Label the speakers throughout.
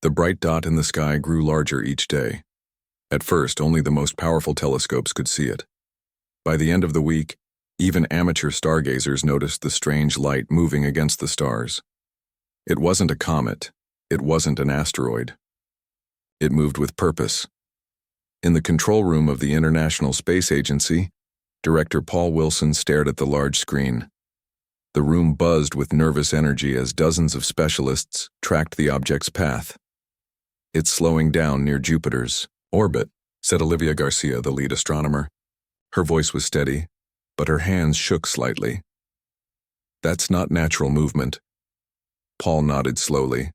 Speaker 1: The bright dot in the sky grew larger each day. At first, only the most powerful telescopes could see it. By the end of the week, even amateur stargazers noticed the strange light moving against the stars. It wasn't a comet. It wasn't an asteroid. It moved with purpose. In the control room of the International Space Agency, Director Paul Wilson stared at the large screen. The room buzzed with nervous energy as dozens of specialists tracked the object's path. "It's slowing down near Jupiter's orbit," said Olivia Garcia, the lead astronomer. Her voice was steady, but her hands shook slightly. "That's not natural movement." Paul nodded slowly.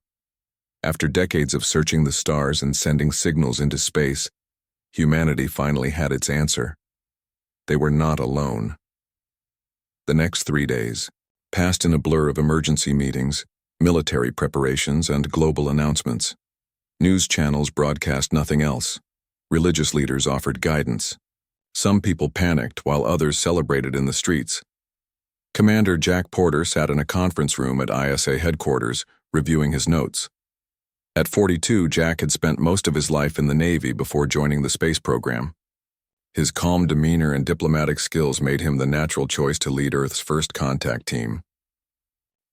Speaker 1: After decades of searching the stars and sending signals into space, humanity finally had its answer. They were not alone. The next 3 days passed in a blur of emergency meetings, military preparations, and global announcements. News channels broadcast nothing else. Religious leaders offered guidance. Some people panicked while others celebrated in the streets. Commander Jack Porter sat in a conference room at ISA headquarters, reviewing his notes. At 42, Jack had spent most of his life in the Navy before joining the space program. His calm demeanor and diplomatic skills made him the natural choice to lead Earth's first contact team.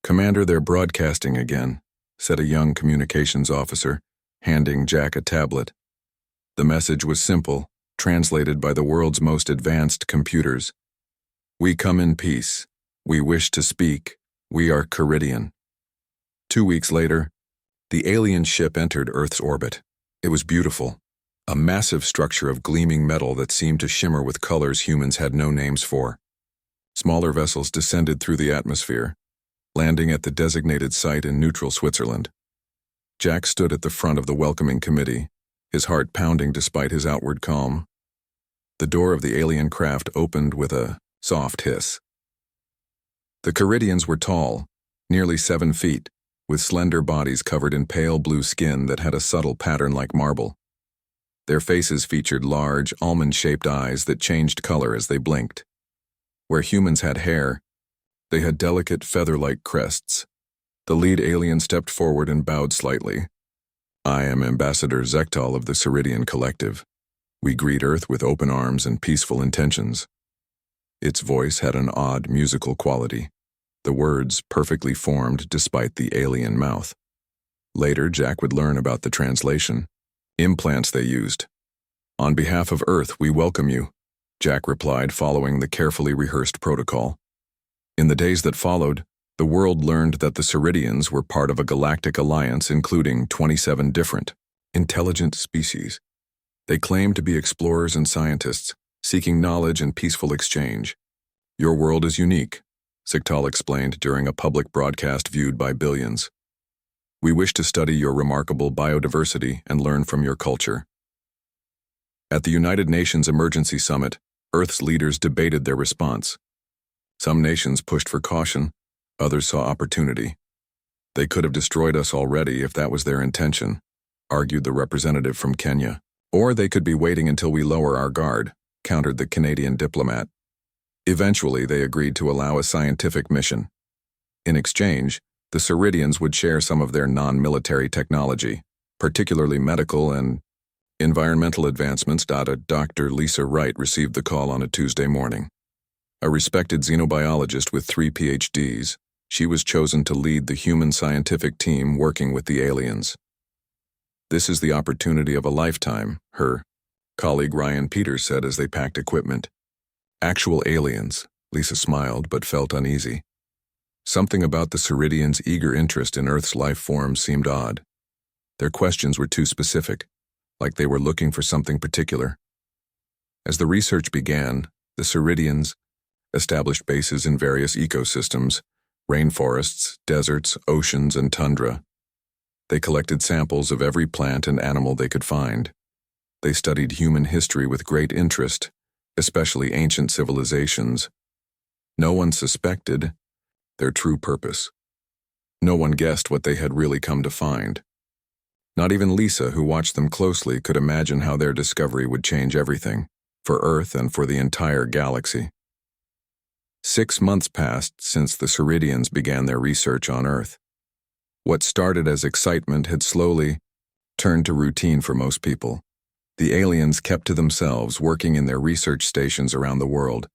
Speaker 1: "Commander, they're broadcasting again," said a young communications officer, handing Jack a tablet. The message was simple, translated by the world's most advanced computers. "We come in peace. We wish to speak. We are Caridian." 2 weeks later, the alien ship entered Earth's orbit. It was beautiful, a massive structure of gleaming metal that seemed to shimmer with colors humans had no names for. Smaller vessels descended through the atmosphere, landing at the designated site in neutral Switzerland. Jack stood at the front of the welcoming committee, his heart pounding despite his outward calm. The door of the alien craft opened with a soft hiss. The Caridians were tall, nearly 7 feet, with slender bodies covered in pale blue skin that had a subtle pattern like marble. Their faces featured large, almond-shaped eyes that changed color as they blinked. Where humans had hair, they had delicate feather-like crests. The lead alien stepped forward and bowed slightly. "I am Ambassador Zektal of the Ceridian Collective. We greet Earth with open arms and peaceful intentions." Its voice had an odd musical quality, the words perfectly formed despite the alien mouth. Later, Jack would learn about the translation. Implants they used. "On behalf of Earth, we welcome you," Jack replied, following the carefully rehearsed protocol. In the days that followed, the world learned that the Ceridians were part of a galactic alliance including 27 different, intelligent species. They claimed to be explorers and scientists, seeking knowledge and peaceful exchange. "Your world is unique," Zektal explained during a public broadcast viewed by billions. "We wish to study your remarkable biodiversity and learn from your culture." At the United Nations Emergency Summit, Earth's leaders debated their response. Some nations pushed for caution, others saw opportunity. "They could have destroyed us already if that was their intention," argued the representative from Kenya. "Or they could be waiting until we lower our guard," countered the Canadian diplomat. Eventually, they agreed to allow a scientific mission. In exchange, the Ceridians would share some of their non-military technology, particularly medical and environmental advancements. Dr. Lisa Wright received the call on a Tuesday morning. A respected xenobiologist with 3 PhDs, she was chosen to lead the human scientific team working with the aliens. "This is the opportunity of a lifetime," her colleague Ryan Peters said as they packed equipment. "Actual aliens," Lisa smiled but felt uneasy. Something about the Ceridians' eager interest in Earth's life forms seemed odd. Their questions were too specific, like they were looking for something particular. As the research began, the Ceridians established bases in various ecosystems, rainforests, deserts, oceans, and tundra. They collected samples of every plant and animal they could find. They studied human history with great interest, especially ancient civilizations. No one suspected their true purpose. No one guessed what they had really come to find. Not even Lisa, who watched them closely, could imagine how their discovery would change everything, for Earth and for the entire galaxy. 6 months passed since the Ceridians began their research on Earth. What started as excitement had slowly turned to routine for most people. The aliens kept to themselves, working in their research stations around the world.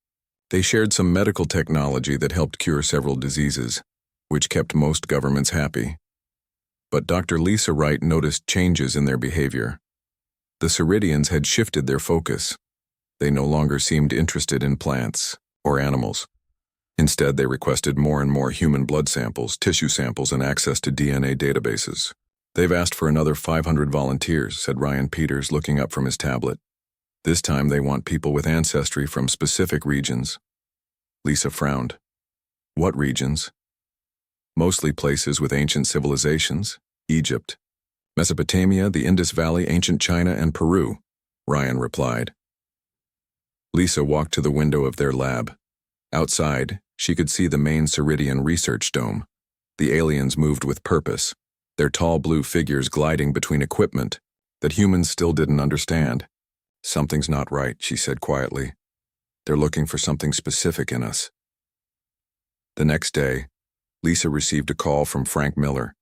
Speaker 1: They shared some medical technology that helped cure several diseases, which kept most governments happy. But Dr. Lisa Wright noticed changes in their behavior. The Ceridians had shifted their focus. They no longer seemed interested in plants or animals. Instead, they requested more and more human blood samples, tissue samples, and access to DNA databases. "They've asked for another 500 volunteers," said Ryan Peters, looking up from his tablet. "This time they want people with ancestry from specific regions." Lisa frowned. "What regions?" "Mostly places with ancient civilizations: Egypt, Mesopotamia, the Indus Valley, ancient China, and Peru," Ryan replied. Lisa walked to the window of their lab. Outside, she could see the main Ceridian research dome. The aliens moved with purpose, their tall blue figures gliding between equipment that humans still didn't understand. "Something's not right," she said quietly. "They're looking for something specific in us." The next day, Lisa received a call from Frank Miller.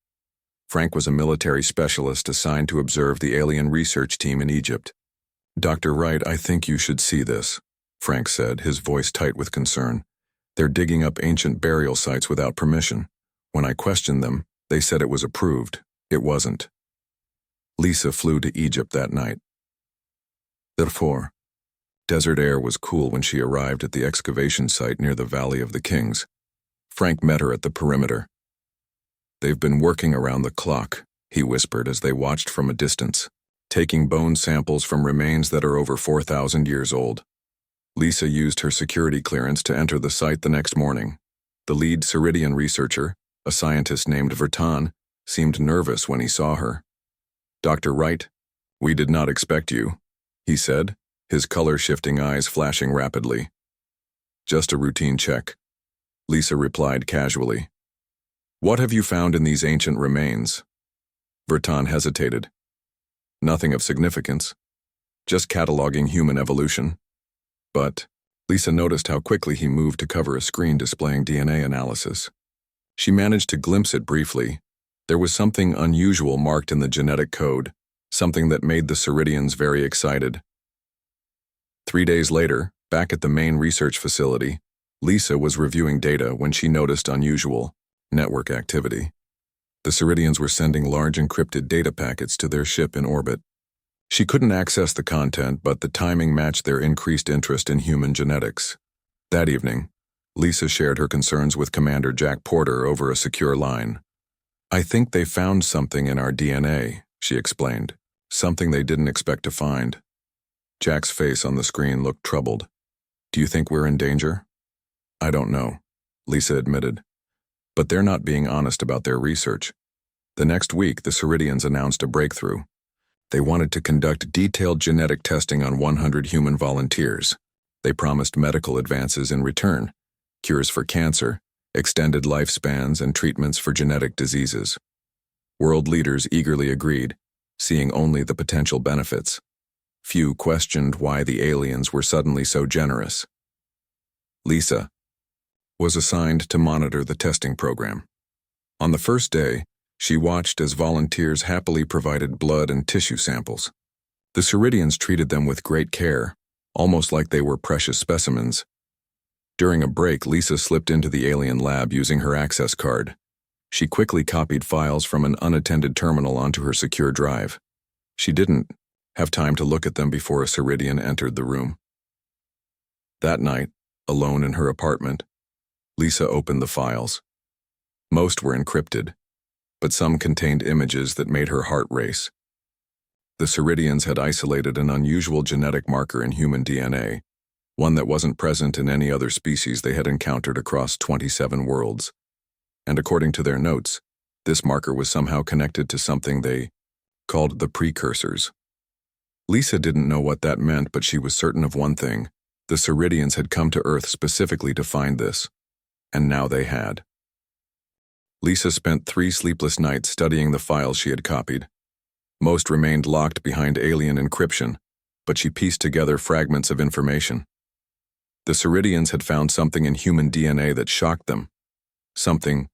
Speaker 1: Frank was a military specialist assigned to observe the alien research team in Egypt. "Dr. Wright, I think you should see this," Frank said, his voice tight with concern. "They're digging up ancient burial sites without permission. When I questioned them, they said it was approved. It wasn't." Lisa flew to Egypt that night. Therefore, desert air was cool when she arrived at the excavation site near the Valley of the Kings. Frank met her at the perimeter. "They've been working around the clock," he whispered as they watched from a distance, taking bone samples from remains that are over 4,000 years old. Lisa used her security clearance to enter the site the next morning. The lead Ceridian researcher, a scientist named Vertan, seemed nervous when he saw her. "Dr. Wright, we did not expect you," he said, his color-shifting eyes flashing rapidly. "Just a routine check," Lisa replied casually. "What have you found in these ancient remains?" Vertan hesitated. "Nothing of significance. Just cataloging human evolution." But Lisa noticed how quickly he moved to cover a screen displaying DNA analysis. She managed to glimpse it briefly. There was something unusual marked in the genetic code, something that made the Ceridians very excited. 3 days later, back at the main research facility, Lisa was reviewing data when she noticed unusual network activity. The Ceridians were sending large encrypted data packets to their ship in orbit. She couldn't access the content, but the timing matched their increased interest in human genetics. That evening, Lisa shared her concerns with Commander Jack Porter over a secure line. "I think they found something in our DNA," she explained, "something they didn't expect to find." Jack's face on the screen looked troubled. "Do you think we're in danger?" "I don't know," Lisa admitted. "But they're not being honest about their research." The next week, the Ceridians announced a breakthrough. They wanted to conduct detailed genetic testing on 100 human volunteers. They promised medical advances in return: cures for cancer, extended lifespans, and treatments for genetic diseases. World leaders eagerly agreed, seeing only the potential benefits. Few questioned why the aliens were suddenly so generous. Lisa was assigned to monitor the testing program. On the first day, she watched as volunteers happily provided blood and tissue samples. The Ceridians treated them with great care, almost like they were precious specimens. During a break, Lisa slipped into the alien lab using her access card. She quickly copied files from an unattended terminal onto her secure drive. She didn't have time to look at them before a Ceridian entered the room. That night, alone in her apartment, Lisa opened the files. Most were encrypted, but some contained images that made her heart race. The Ceridians had isolated an unusual genetic marker in human DNA, one that wasn't present in any other species they had encountered across 27 worlds. And according to their notes, this marker was somehow connected to something they called the precursors. Lisa didn't know what that meant, but she was certain of one thing: the Ceridians had come to Earth specifically to find this, and now they had. Lisa spent 3 sleepless nights studying the files she had copied. Most remained locked behind alien encryption, but she pieced together fragments of information. The Ceridians had found something in human DNA that shocked them, something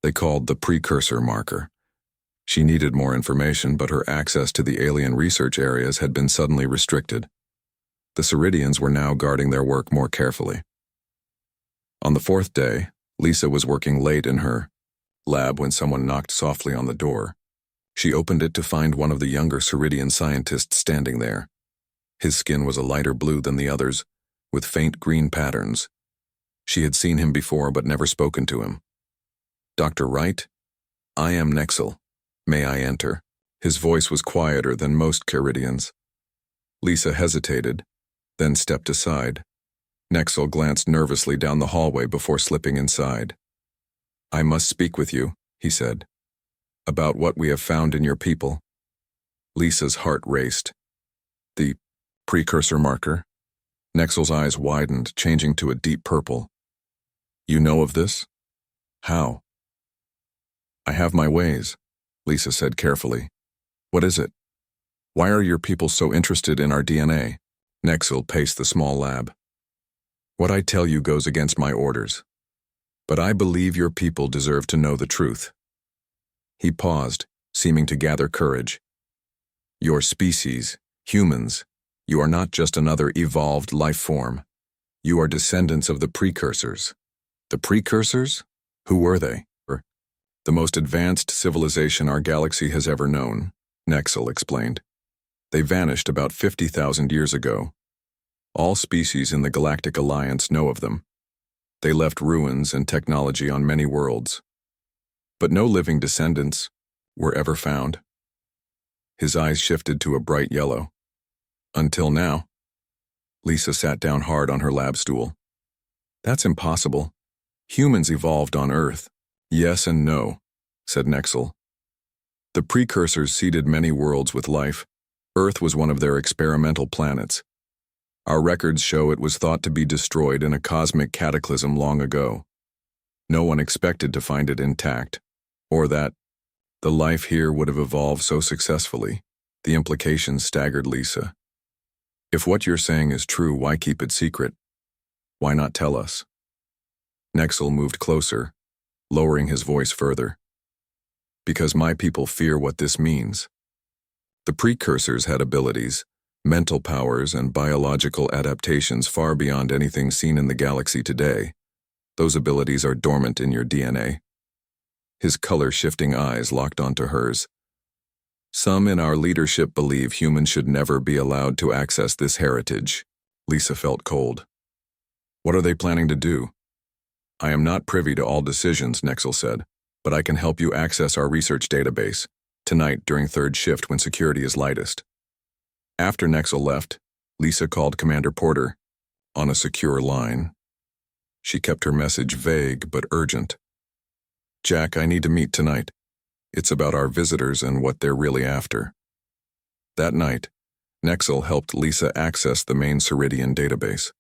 Speaker 1: they called the precursor marker. She needed more information, but her access to the alien research areas had been suddenly restricted. The Ceridians were now guarding their work more carefully. On the fourth day, Lisa was working late in her lab when someone knocked softly on the door. She opened it to find one of the younger Ceridian scientists standing there. His skin was a lighter blue than the others, with faint green patterns. She had seen him before but never spoken to him. "Dr. Wright? I am Nexel. May I enter?" His voice was quieter than most Ceridians. Lisa hesitated, then stepped aside. Nexel glanced nervously down the hallway before slipping inside. "I must speak with you," he said. "About what we have found in your people." Lisa's heart raced. "The precursor marker?" Nexel's eyes widened, changing to a deep purple. "You know of this? How?" "I have my ways," Lisa said carefully. "What is it? Why are your people so interested in our DNA?" Nexel paced the small lab. "What I tell you goes against my orders. But I believe your people deserve to know the truth." He paused, seeming to gather courage. "Your species, humans, you are not just another evolved life form. You are descendants of the precursors." "The precursors? Who were they?" "The most advanced civilization our galaxy has ever known," Nexel explained. "They vanished about 50,000 years ago. All species in the Galactic Alliance know of them. They left ruins and technology on many worlds. But no living descendants were ever found." His eyes shifted to a bright yellow. "Until now." Lisa sat down hard on her lab stool. "That's impossible. Humans evolved on Earth." "Yes and no," said Nexel. "The precursors seeded many worlds with life. Earth was one of their experimental planets. Our records show it was thought to be destroyed in a cosmic cataclysm long ago. No one expected to find it intact, or that the life here would have evolved so successfully." The implications staggered Lisa. "If what you're saying is true, why keep it secret? Why not tell us?" Nexel moved closer, lowering his voice further. "Because my people fear what this means. The precursors had abilities, mental powers, and biological adaptations far beyond anything seen in the galaxy today. Those abilities are dormant in your DNA." His color-shifting eyes locked onto hers. "Some in our leadership believe humans should never be allowed to access this heritage." Lisa felt cold. "What are they planning to do?" "I am not privy to all decisions," Nexel said, "but I can help you access our research database, tonight during third shift when security is lightest." After Nexel left, Lisa called Commander Porter, on a secure line. She kept her message vague but urgent. "Jack, I need to meet tonight. It's about our visitors and what they're really after." That night, Nexel helped Lisa access the main Ceridian database.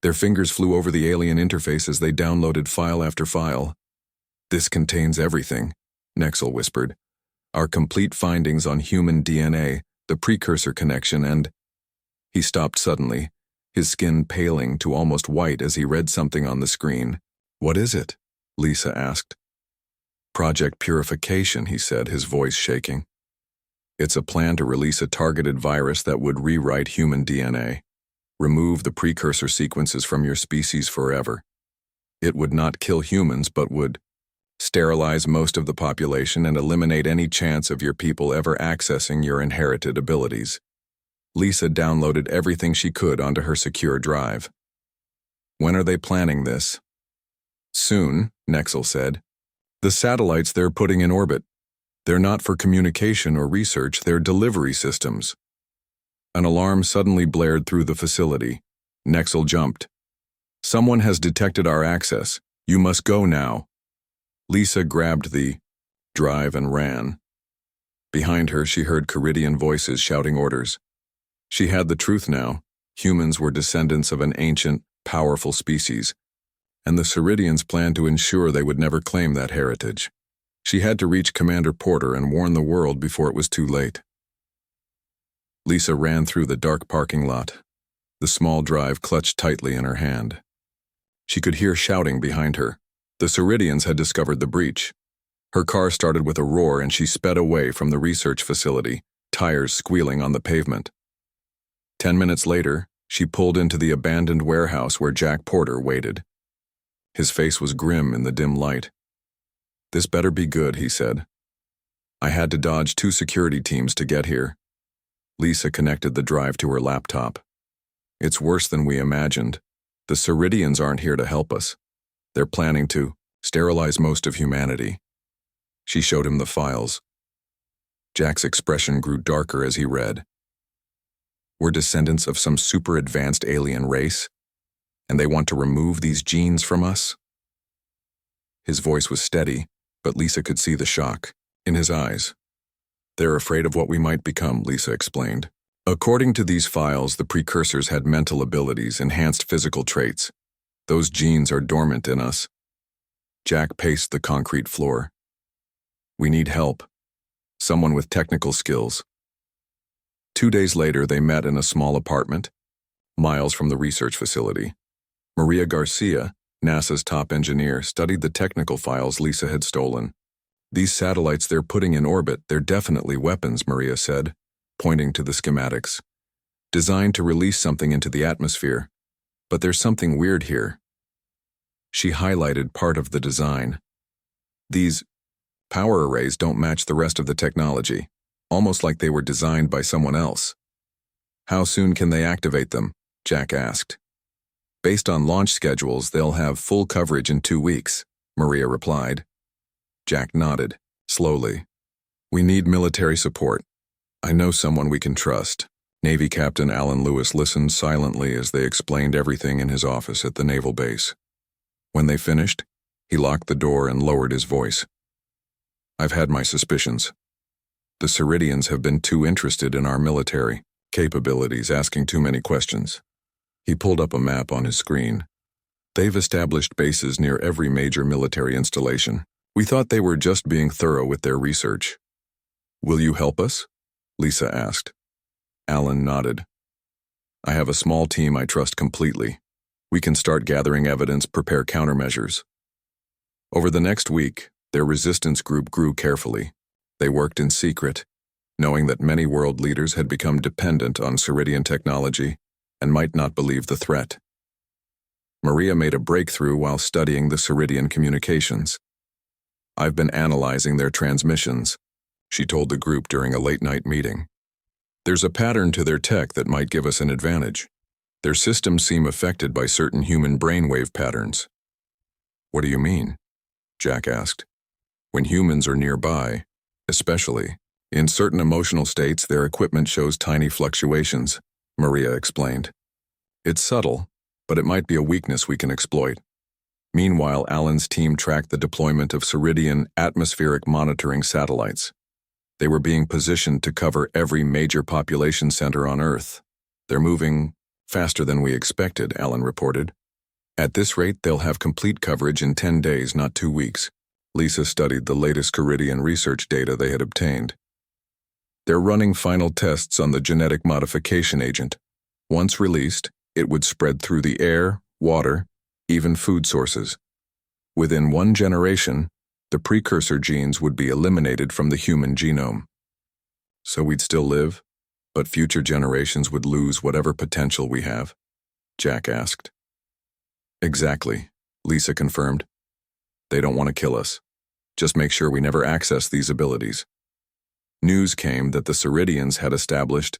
Speaker 1: Their fingers flew over the alien interface as they downloaded file after file. "This contains everything," Nexel whispered. "Our complete findings on human DNA, the precursor connection, and—" He stopped suddenly, his skin paling to almost white as he read something on the screen. "What is it?" Lisa asked. "Project Purification," he said, his voice shaking. "It's a plan to release a targeted virus that would rewrite human DNA, remove the precursor sequences from your species forever. It would not kill humans, but would sterilize most of the population and eliminate any chance of your people ever accessing your inherited abilities." Lisa downloaded everything she could onto her secure drive. "When are they planning this?" "Soon," Nexel said. "The satellites they're putting in orbit. They're not for communication or research, they're delivery systems." An alarm suddenly blared through the facility. Nexel jumped. "Someone has detected our access. You must go now." Lisa grabbed the drive and ran. Behind her, she heard Ceridian voices shouting orders. She had the truth now. Humans were descendants of an ancient, powerful species, and the Ceridians planned to ensure they would never claim that heritage. She had to reach Commander Porter and warn the world before it was too late. Lisa ran through the dark parking lot, the small drive clutched tightly in her hand. She could hear shouting behind her. The Ceridians had discovered the breach. Her car started with a roar and she sped away from the research facility, tires squealing on the pavement. 10 minutes later, she pulled into the abandoned warehouse where Jack Porter waited. His face was grim in the dim light. "This better be good," he said. "I had to dodge 2 security teams to get here." Lisa connected the drive to her laptop. "It's worse than we imagined. The Ceridians aren't here to help us. They're planning to sterilize most of humanity." She showed him the files. Jack's expression grew darker as he read. "We're descendants of some super-advanced alien race, and they want to remove these genes from us?" His voice was steady, but Lisa could see the shock in his eyes. "They're afraid of what we might become," Lisa explained. "According to these files, the precursors had mental abilities, enhanced physical traits. Those genes are dormant in us." Jack paced the concrete floor. "We need help. Someone with technical skills." 2 days later, they met in a small apartment, miles from the research facility. Maria Garcia, NASA's top engineer, studied the technical files Lisa had stolen. "These satellites they're putting in orbit, they're definitely weapons," Maria said, pointing to the schematics. "Designed to release something into the atmosphere. But there's something weird here." She highlighted part of the design. "These power arrays don't match the rest of the technology, almost like they were designed by someone else." "How soon can they activate them?" Jack asked. "Based on launch schedules, they'll have full coverage in 2 weeks," Maria replied. Jack nodded, slowly. "We need military support. I know someone we can trust." Navy Captain Alan Lewis listened silently as they explained everything in his office at the naval base. When they finished, he locked the door and lowered his voice. "I've had my suspicions. The Ceridians have been too interested in our military capabilities, asking too many questions." He pulled up a map on his screen. "They've established bases near every major military installation. We thought they were just being thorough with their research." "Will you help us?" Lisa asked. Alan nodded. "I have a small team I trust completely. We can start gathering evidence, prepare countermeasures." Over the next week, their resistance group grew carefully. They worked in secret, knowing that many world leaders had become dependent on Ceridian technology and might not believe the threat. Maria made a breakthrough while studying the Ceridian communications. "I've been analyzing their transmissions," she told the group during a late-night meeting. "There's a pattern to their tech that might give us an advantage. Their systems seem affected by certain human brainwave patterns." "What do you mean?" Jack asked. "When humans are nearby, especially in certain emotional states, their equipment shows tiny fluctuations," Maria explained. "It's subtle, but it might be a weakness we can exploit." Meanwhile, Alan's team tracked the deployment of Ceridian atmospheric monitoring satellites. They were being positioned to cover every major population center on Earth. "They're moving faster than we expected," Alan reported. "At this rate, they'll have complete coverage in 10 days, not 2 weeks. Lisa studied the latest Ceridian research data they had obtained. "They're running final tests on the genetic modification agent. Once released, it would spread through the air, water, even food sources. Within 1 generation, the precursor genes would be eliminated from the human genome. So we'd still live, but future generations would lose whatever potential we have?" Jack asked. "Exactly," Lisa confirmed. "They don't want to kill us. Just make sure we never access these abilities." News came that the Ceridians had established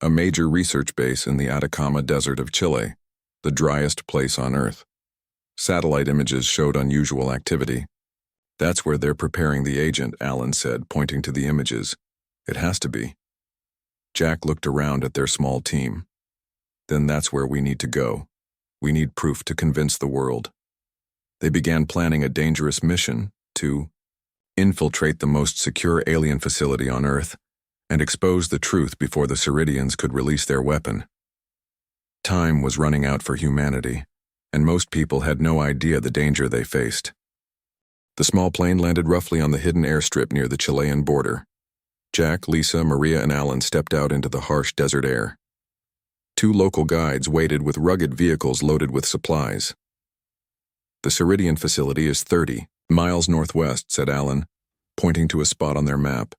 Speaker 1: a major research base in the Atacama Desert of Chile, the driest place on Earth. Satellite images showed unusual activity. "That's where they're preparing the agent," Alan said, pointing to the images. "It has to be." Jack looked around at their small team. "Then that's where we need to go. We need proof to convince the world." They began planning a dangerous mission to infiltrate the most secure alien facility on Earth and expose the truth before the Ceridians could release their weapon. Time was running out for humanity, and most people had no idea the danger they faced. The small plane landed roughly on the hidden airstrip near the Chilean border. Jack, Lisa, Maria, and Alan stepped out into the harsh desert air. 2 local guides waited with rugged vehicles loaded with supplies. "The Ceridian facility is 30 miles northwest," said Alan. pointing to a spot on their map.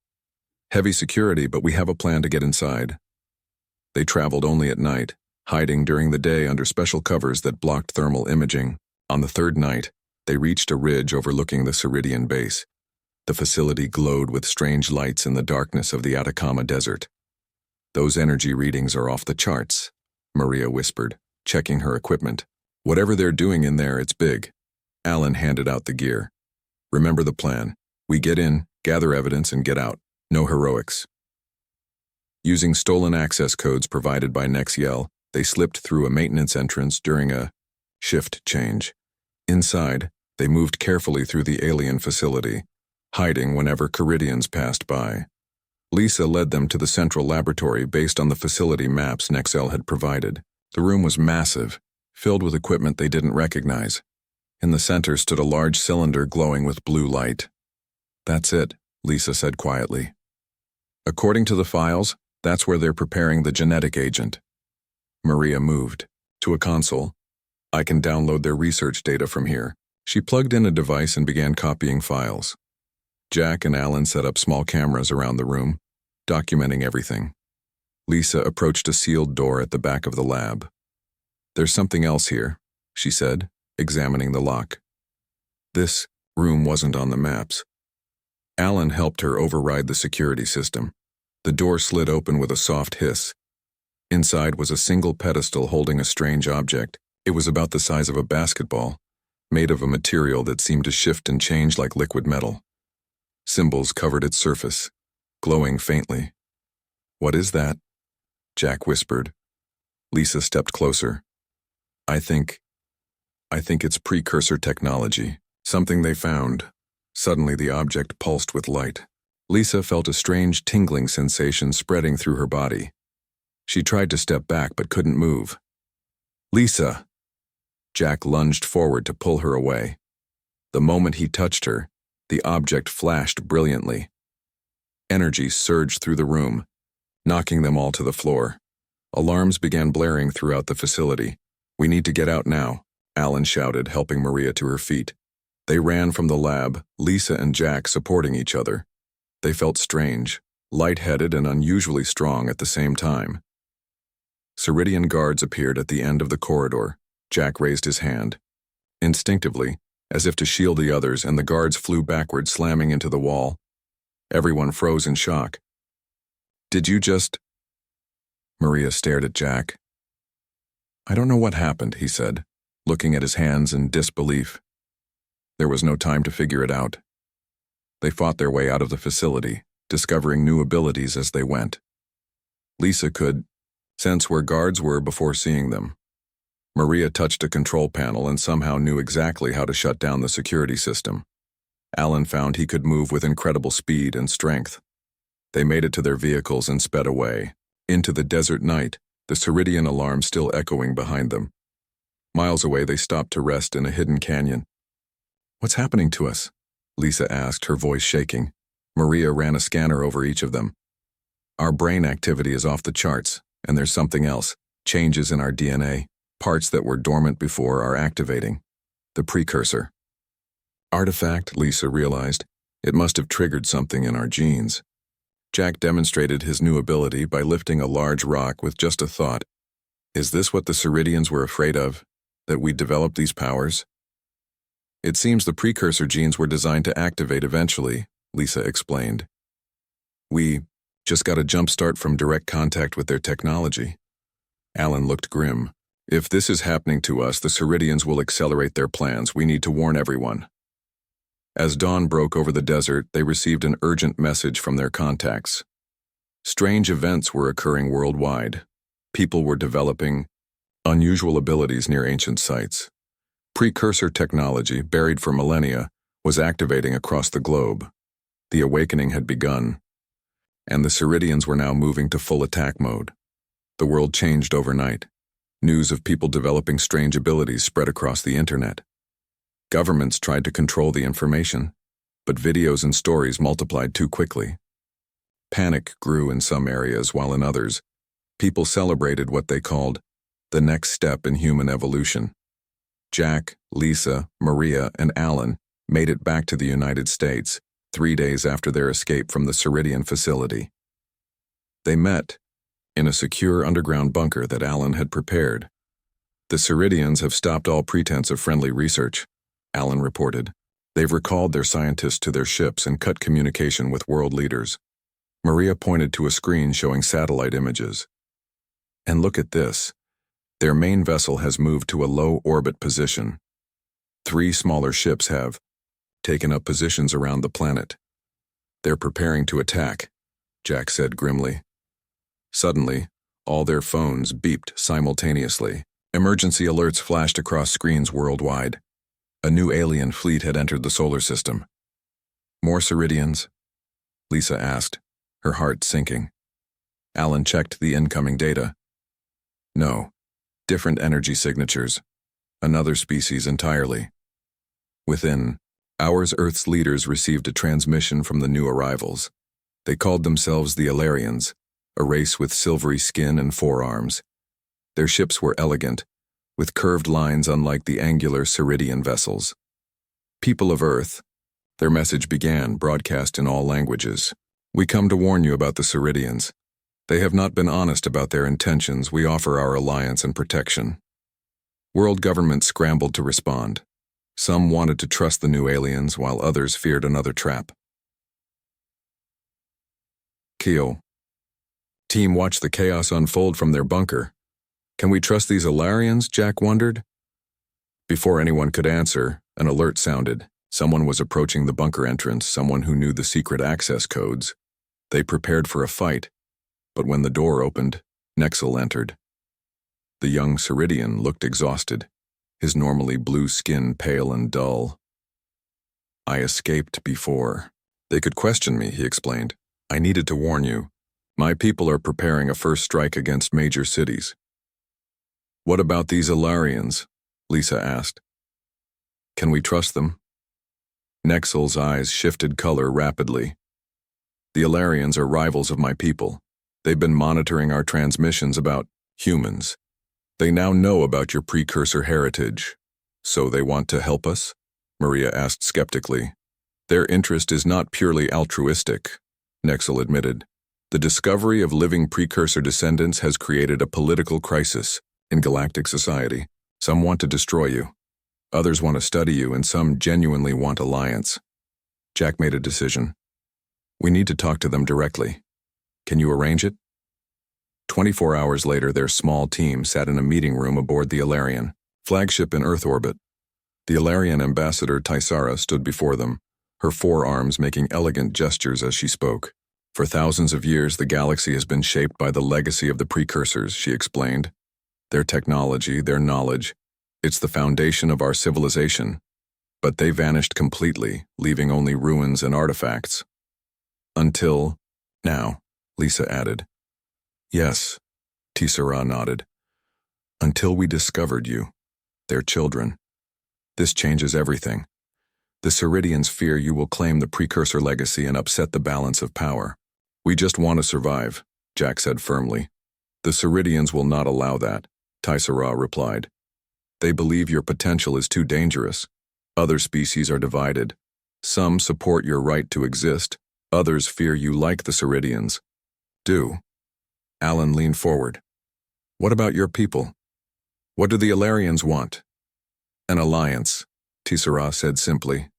Speaker 1: "Heavy security, but we have a plan to get inside." They traveled only at night, hiding during the day under special covers that blocked thermal imaging. On the third night, they reached a ridge overlooking the Ceridian base. The facility glowed with strange lights in the darkness of the Atacama Desert. "Those energy readings are off the charts," Maria whispered, checking her equipment. "Whatever they're doing in there, it's big." Alan handed out the gear. "Remember the plan. We get in, gather evidence, and get out. No heroics." Using stolen access codes provided by Nexiel, they slipped through a maintenance entrance during a shift change. Inside, they moved carefully through the alien facility, hiding whenever Ceridians passed by. Lisa led them to the central laboratory based on the facility maps Nexiel had provided. The room was massive, filled with equipment they didn't recognize. In the center stood a large cylinder glowing with blue light. "That's it," Lisa said quietly. "According to the files, that's where they're preparing the genetic agent." Maria moved to a console. "I can download their research data from here." She plugged in a device and began copying files. Jack and Alan set up small cameras around the room, documenting everything. Lisa approached a sealed door at the back of the lab. "There's something else here," she said, examining the lock. This room wasn't on the maps. Alan helped her override the security system. The door slid open with a soft hiss. Inside was a single pedestal holding a strange object. It was about the size of a basketball, made of a material that seemed to shift and change like liquid metal. Symbols covered its surface, glowing faintly. "What is that?" Jack whispered. Lisa stepped closer. I think it's precursor technology, something they found." Suddenly the object pulsed with light. Lisa felt a strange tingling sensation spreading through her body. She tried to step back but couldn't move. "Lisa!" Jack lunged forward to pull her away. The moment he touched her, the object flashed brilliantly. Energy surged through the room, knocking them all to the floor. Alarms began blaring throughout the facility. "We need to get out now," Alan shouted, helping Maria to her feet. They ran from the lab, Lisa and Jack supporting each other. They felt strange, lightheaded and unusually strong at the same time. Ceridian guards appeared at the end of the corridor. Jack raised his hand. Instinctively, as if to shield the others, and the guards flew backward, slamming into the wall. Everyone froze in shock. "Did you just—" Maria stared at Jack. "I don't know what happened," he said, looking at his hands in disbelief. There was no time to figure it out. They fought their way out of the facility, discovering new abilities as they went. Lisa could sense where guards were before seeing them. Maria touched a control panel and somehow knew exactly how to shut down the security system. Alan found he could move with incredible speed and strength. They made it to their vehicles and sped away, into the desert night, the Ceridian alarm still echoing behind them. Miles away, they stopped to rest in a hidden canyon. "What's happening to us?" Lisa asked, her voice shaking. Maria ran a scanner over each of them. "Our brain activity is off the charts, and there's something else. Changes in our DNA. Parts that were dormant before are activating. The precursor." "Artifact," Lisa realized. It must have triggered something in our genes. Jack demonstrated his new ability by lifting a large rock with just a thought. "Is this what the Ceridians were afraid of? That we'd develop these powers?" "It seems the precursor genes were designed to activate eventually," Lisa explained. "We just got a jump start from direct contact with their technology." Alan looked grim. "If this is happening to us, the Ceridians will accelerate their plans. We need to warn everyone." As dawn broke over the desert, they received an urgent message from their contacts. Strange events were occurring worldwide. People were developing unusual abilities near ancient sites. Precursor technology, buried for millennia, was activating across the globe. The awakening had begun, and the Ceridians were now moving to full attack mode. The world changed overnight. News of people developing strange abilities spread across the internet. Governments tried to control the information, but videos and stories multiplied too quickly. Panic grew in some areas, while in others, people celebrated what they called the next step in human evolution. Jack, Lisa, Maria, and Alan made it back to the United States, 3 days after their escape from the Ceridian facility. They met in a secure underground bunker that Alan had prepared. The Ceridians have stopped all pretense of friendly research, Alan reported. They've recalled their scientists to their ships and cut communication with world leaders. Maria pointed to a screen showing satellite images. And look at this. Their main vessel has moved to a low-orbit position. 3 smaller ships have taken up positions around the planet. They're preparing to attack, Jack said grimly. Suddenly, all their phones beeped simultaneously. Emergency alerts flashed across screens worldwide. A new alien fleet had entered the solar system. More Ceridians? Lisa asked, her heart sinking. Alan checked the incoming data. No, different energy signatures. Another species entirely. Within hours, Earth's leaders received a transmission from the new arrivals. They called themselves the Ilarians, a race with silvery skin and 4 arms. Their ships were elegant, with curved lines unlike the angular Ceridian vessels. People of Earth, their message began, broadcast in all languages. We come to warn you about the Ceridians. They have not been honest about their intentions. We offer our alliance and protection. World governments scrambled to respond. Some wanted to trust the new aliens, while others feared another trap. Keo. Team watched the chaos unfold from their bunker. Can we trust these Ilarians? Jack wondered. Before anyone could answer, an alert sounded. Someone was approaching the bunker entrance, someone who knew the secret access codes. They prepared for a fight, but when the door opened, Nexel entered. The young Ceridian looked exhausted, his normally blue skin pale and dull. I escaped before. They could question me, he explained. I needed to warn you. My people are preparing a first strike against major cities. What about these Ilarians? Lisa asked. Can we trust them? Nexel's eyes shifted color rapidly. The Ilarians are rivals of my people. They've been monitoring our transmissions about humans. They now know about your precursor heritage. So they want to help us? Maria asked skeptically. Their interest is not purely altruistic, Nexel admitted. The discovery of living precursor descendants has created a political crisis in galactic society. Some want to destroy you. Others want to study you, and some genuinely want alliance. Jack made a decision. We need to talk to them directly. Can you arrange it? 24 hours later, their small team sat in a meeting room aboard the Ilarian, flagship in Earth orbit. The Ilarian ambassador Tysara stood before them, her 4 arms making elegant gestures as she spoke. For thousands of years, the galaxy has been shaped by the legacy of the precursors, she explained. Their technology, their knowledge, it's the foundation of our civilization. But they vanished completely, leaving only ruins and artifacts. Until now, Lisa added. Yes, Tysara nodded. Until we discovered you, their children. This changes everything. The Ceridians fear you will claim the precursor legacy and upset the balance of power. We just want to survive, Jack said firmly. The Ceridians will not allow that, Tysara replied. They believe your potential is too dangerous. Other species are divided. Some support your right to exist. Others fear you like the Ceridians. Alan leaned forward. What about your people? What do the Ilarians want? An alliance, Tysara said simply.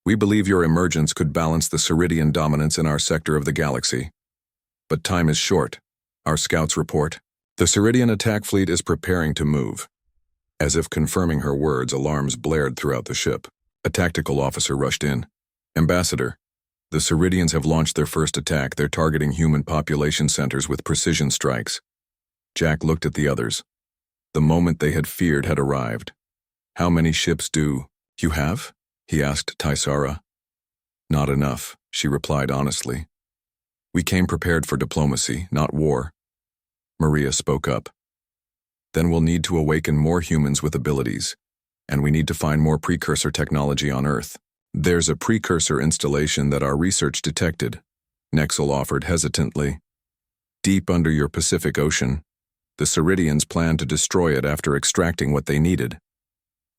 Speaker 1: We believe your emergence could balance the Ceridian dominance in our sector of the galaxy. But time is short. Our scouts report. The Ceridian attack fleet is preparing to move. As if confirming her words, alarms blared throughout the ship. A tactical officer rushed in. Ambassador, the Ceridians have launched their first attack. They're targeting human population centers with precision strikes. Jack looked at the others. The moment they had feared had arrived. How many ships do you have? He asked Tysara. Not enough, she replied honestly. We came prepared for diplomacy, not war. Maria spoke up. Then we'll need to awaken more humans with abilities, and we need to find more precursor technology on Earth. There's a precursor installation that our research detected, Nexel offered hesitantly. Deep under your Pacific Ocean, the Ceridians plan to destroy it after extracting what they needed.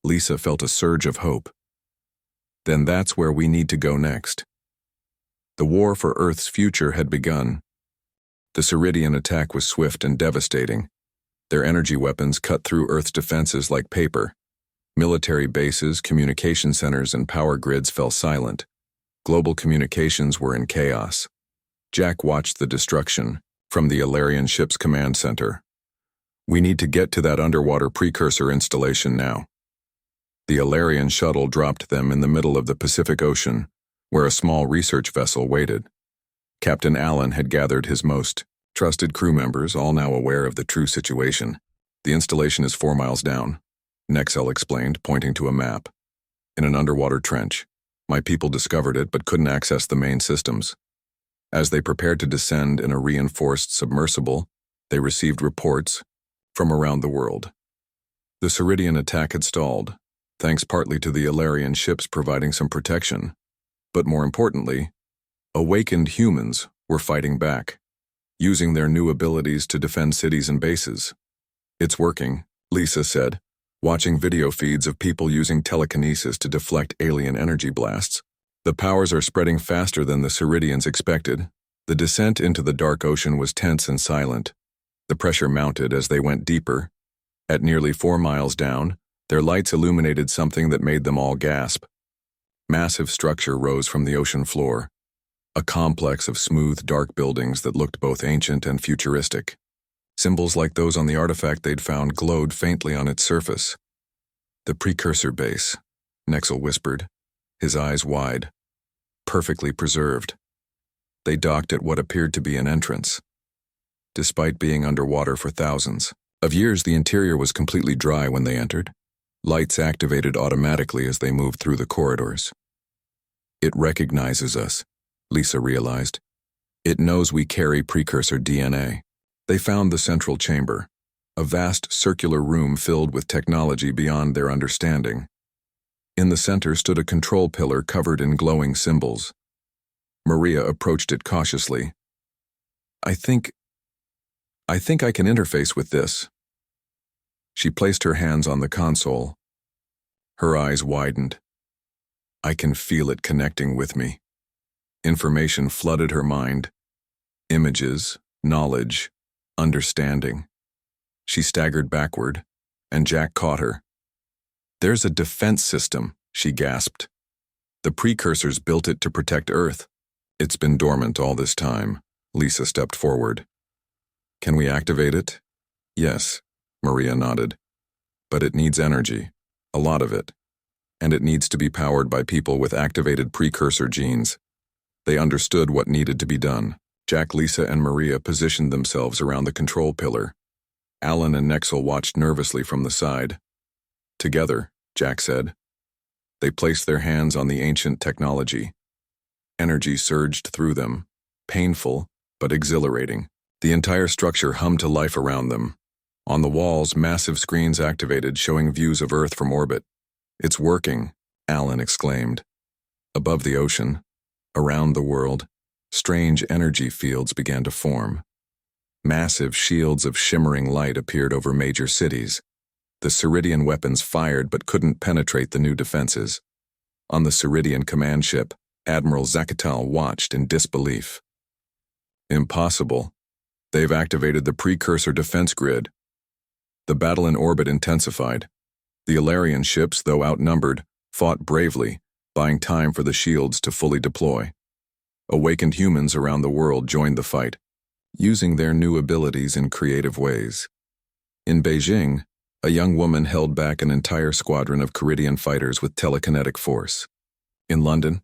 Speaker 1: Lisa felt a surge of hope. Then that's where we need to go next. The war for Earth's future had begun. The Ceridian attack was swift and devastating. Their energy weapons cut through Earth's defenses like paper. Military bases, communication centers, and power grids fell silent. Global communications were in chaos. Jack watched the destruction from the Alarian ship's command center. "We need to get to that underwater precursor installation now." The Alarian shuttle dropped them in the middle of the Pacific Ocean, where a small research vessel waited. Captain Allen had gathered his most trusted crew members, all now aware of the true situation. "The installation is 4 miles down," Nexel explained, pointing to a map. "In an underwater trench. My people discovered it but couldn't access the main systems. As they prepared to descend in a reinforced submersible, they received reports from around the world. The Ceridian attack had stalled, thanks partly to the Alarian ships providing some protection. But more importantly, awakened humans were fighting back, using their new abilities to defend cities and bases. "It's working," Lisa said, watching video feeds of people using telekinesis to deflect alien energy blasts. "The powers are spreading faster than the Ceridians expected." The descent into the dark ocean was tense and silent. The pressure mounted as they went deeper. At nearly 4 miles down, their lights illuminated something that made them all gasp. Massive structure rose from the ocean floor, a complex of smooth, dark buildings that looked both ancient and futuristic. Symbols like those on the artifact they'd found glowed faintly on its surface. "The precursor base," Nexel whispered, his eyes wide. "Perfectly preserved." They docked at what appeared to be an entrance. Despite being underwater for thousands of years, the interior was completely dry when they entered. Lights activated automatically as they moved through the corridors. "It recognizes us," Lisa realized. "It knows we carry precursor DNA." They found the central chamber, a vast circular room filled with technology beyond their understanding. In the center stood a control pillar covered in glowing symbols. Maria approached it cautiously. I think I can interface with this." She placed her hands on the console. Her eyes widened. "I can feel it connecting with me." Information flooded her mind. Images, knowledge, understanding. She staggered backward, and Jack caught her. "There's a defense system," she gasped. "The precursors built it to protect Earth." "It's been dormant all this time." Lisa stepped forward. "Can we activate it?" "Yes," Maria nodded. "But it needs energy, a lot of it. And it needs to be powered by people with activated precursor genes." They understood what needed to be done. Jack, Lisa, and Maria positioned themselves around the control pillar. Alan and Nexel watched nervously from the side. "Together," Jack said. They placed their hands on the ancient technology. Energy surged through them, painful but exhilarating. The entire structure hummed to life around them. On the walls, massive screens activated, showing views of Earth from orbit. "It's working," Alan exclaimed. Above the ocean, around the world, strange energy fields began to form. Massive shields of shimmering light appeared over major cities. The Ceridian weapons fired but couldn't penetrate the new defenses. On the Ceridian command ship, Admiral Zakatal watched in disbelief. "Impossible. They've activated the precursor defense grid." The battle in orbit intensified. The Alarian ships, though outnumbered, fought bravely, buying time for the shields to fully deploy. Awakened humans around the world joined the fight, using their new abilities in creative ways. In Beijing, a young woman held back an entire squadron of Ceridian fighters with telekinetic force. In London,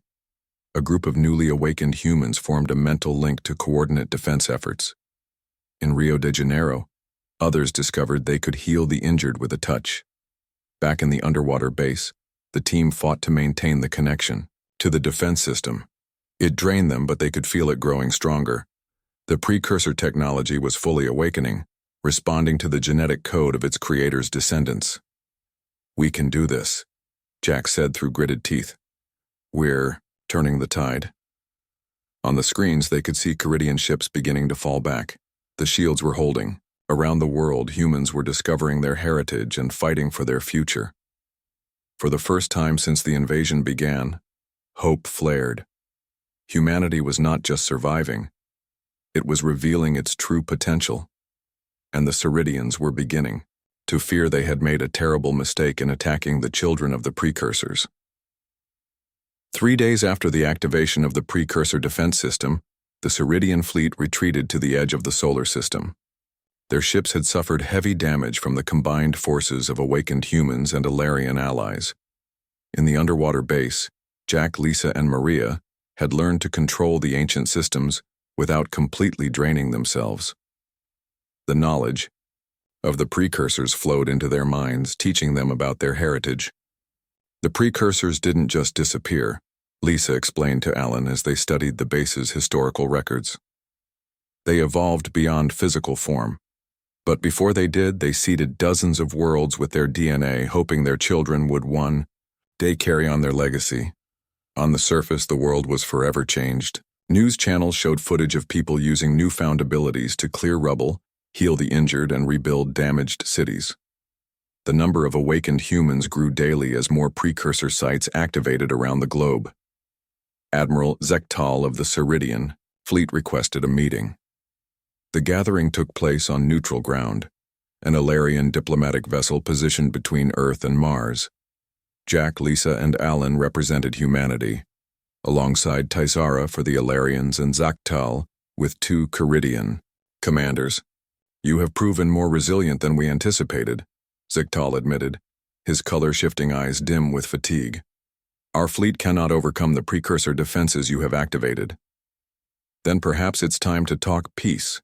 Speaker 1: a group of newly awakened humans formed a mental link to coordinate defense efforts. In Rio de Janeiro, others discovered they could heal the injured with a touch. Back in the underwater base, the team fought to maintain the connection to the defense system. It drained them, but they could feel it growing stronger. The precursor technology was fully awakening, responding to the genetic code of its creator's descendants. "We can do this," Jack said through gritted teeth. "We're turning the tide." On the screens, they could see Ceridian ships beginning to fall back. The shields were holding. Around the world, humans were discovering their heritage and fighting for their future. For the first time since the invasion began, hope flared. Humanity was not just surviving, it was revealing its true potential. And the Ceridians were beginning to fear they had made a terrible mistake in attacking the children of the precursors. 3 days after the activation of the precursor defense system, the Ceridian fleet retreated to the edge of the solar system. Their ships had suffered heavy damage from the combined forces of awakened humans and Alarian allies. In the underwater base, Jack, Lisa, and Maria had learned to control the ancient systems without completely draining themselves. The knowledge of the precursors flowed into their minds, teaching them about their heritage. The precursors didn't just disappear, Lisa explained to Alan as they studied the base's historical records. They evolved beyond physical form. But before they did, they seeded dozens of worlds with their DNA, hoping their children would one day carry on their legacy. On the surface, the world was forever changed. News channels showed footage of people using newfound abilities to clear rubble, heal the injured, and rebuild damaged cities. The number of awakened humans grew daily as more precursor sites activated around the globe. Admiral Zektal of the Ceridian fleet requested a meeting. The gathering took place on neutral ground, an Alarian diplomatic vessel positioned between Earth and Mars. Jack, Lisa, and Alan represented humanity, alongside Tysara for the Alarians and Zaktal with 2 Ceridian commanders. "You have proven more resilient than we anticipated," Zaktal admitted, his color-shifting eyes dim with fatigue. "Our fleet cannot overcome the precursor defenses you have activated." "Then perhaps it's time to talk peace,"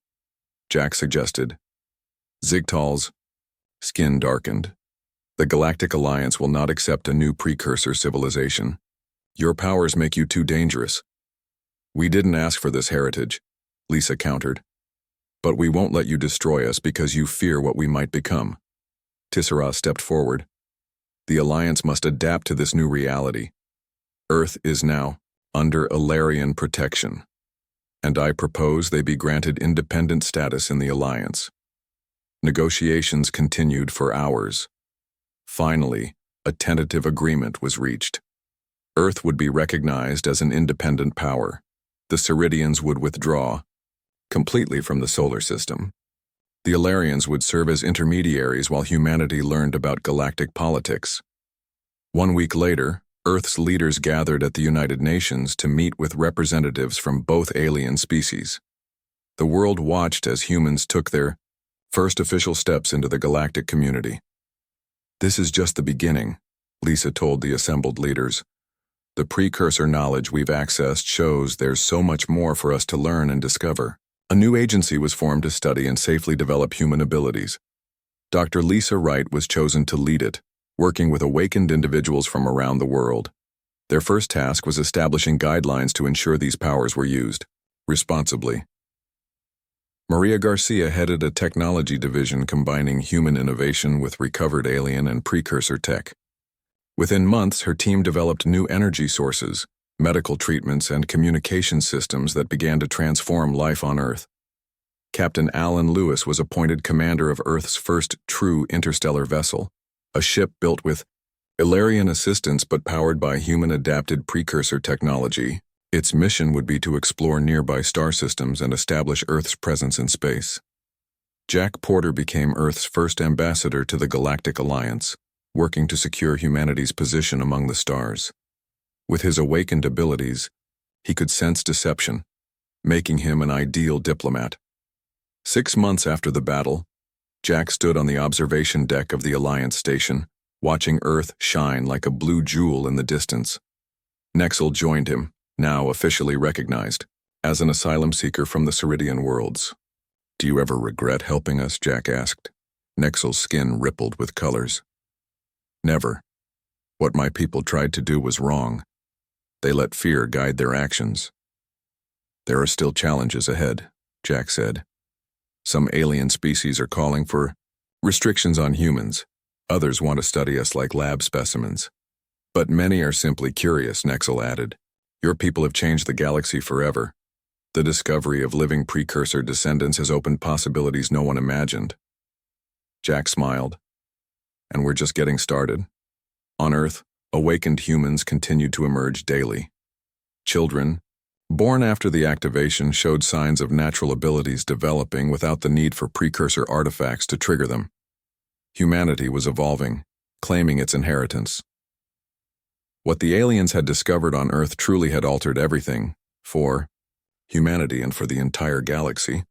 Speaker 1: Jack suggested. Zigtal's skin darkened. "The Galactic Alliance will not accept a new precursor civilization. Your powers make you too dangerous." "We didn't ask for this heritage," Lisa countered. "But we won't let you destroy us because you fear what we might become." Tysara stepped forward. "The Alliance must adapt to this new reality. Earth is now under Alarian protection, and I propose they be granted independent status in the Alliance." Negotiations continued for hours. Finally, a tentative agreement was reached. Earth would be recognized as an independent power. The Ceridians would withdraw completely from the solar system. The Alarians would serve as intermediaries while humanity learned about galactic politics. 1 week later, Earth's leaders gathered at the United Nations to meet with representatives from both alien species. The world watched as humans took their first official steps into the galactic community. "This is just the beginning," Lisa told the assembled leaders. "The precursor knowledge we've accessed shows there's so much more for us to learn and discover." A new agency was formed to study and safely develop human abilities. Dr. Lisa Wright was chosen to lead it, working with awakened individuals from around the world. Their first task was establishing guidelines to ensure these powers were used responsibly. Maria Garcia headed a technology division combining human innovation with recovered alien and precursor tech. Within months, her team developed new energy sources, medical treatments, and communication systems that began to transform life on Earth. Captain Alan Lewis was appointed commander of Earth's first true interstellar vessel, a ship built with Alarian assistance but powered by human-adapted precursor technology. Its mission would be to explore nearby star systems and establish Earth's presence in space. Jack Porter became Earth's first ambassador to the Galactic Alliance, working to secure humanity's position among the stars. With his awakened abilities, he could sense deception, making him an ideal diplomat. 6 months after the battle, Jack stood on the observation deck of the Alliance station, watching Earth shine like a blue jewel in the distance. Nexel joined him, now officially recognized as an asylum seeker from the Ceridian worlds. "Do you ever regret helping us?" Jack asked. Nexel's skin rippled with colors. "Never. What my people tried to do was wrong. They let fear guide their actions." "There are still challenges ahead," Jack said. "Some alien species are calling for restrictions on humans. Others want to study us like lab specimens. But many are simply curious," Nexel added. "Your people have changed the galaxy forever. The discovery of living precursor descendants has opened possibilities no one imagined." Jack smiled. "And we're just getting started." On Earth, awakened humans continued to emerge daily. Children, Born after the activation showed signs of natural abilities developing without the need for precursor artifacts to trigger them. Humanity was evolving, claiming its inheritance. What the aliens had discovered on Earth truly had altered everything, for humanity and for the entire galaxy.